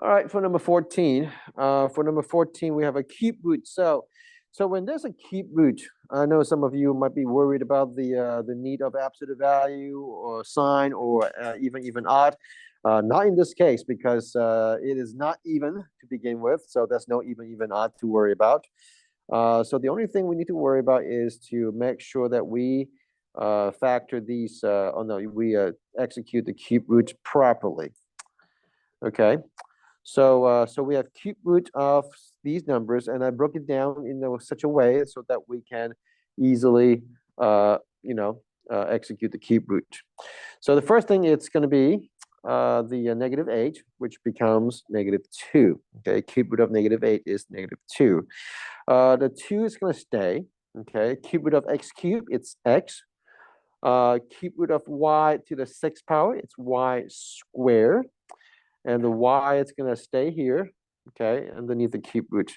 All right, for number 14. For number 14, we have a cube root. So when there's a cube root, I know some of you might be worried about the need of absolute value or sign or even odd. Not in this case because it is not even to begin with. So there's no even odd to worry about. So the only thing we need to worry about is to make sure that we factor these. We execute the cube root properly. Okay. So we have cube root of these numbers, and I broke it down in such a way so that we can easily, execute the cube root. So the first thing it's going to be the negative 8, which becomes -2. Okay, cube root of -8 is -2. The 2 is going to stay. Okay, cube root of x cubed, it's x. Cube root of y to the 6th power, it's y squared. And the y is going to stay here, okay, underneath the cube root.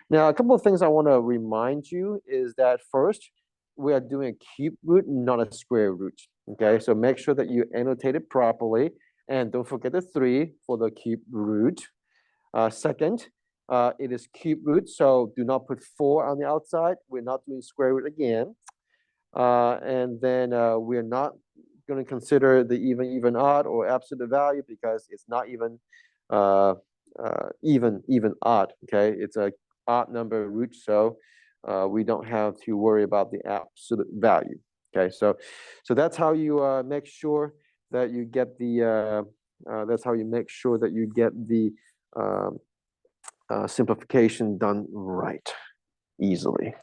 Now, a couple of things I want to remind you is that first, we are doing a cube root, not a square root, okay? So make sure that you annotate it properly, and don't forget the 3 for the cube root. Second, it is cube root, so do not put 4 on the outside. We're not doing square root again. And then we're not going to consider the even odd or absolute value because it's not even even odd. Okay, it's a odd number root, so we don't have to worry about the absolute value. Okay, so that's how you make sure that you get the simplification done right easily.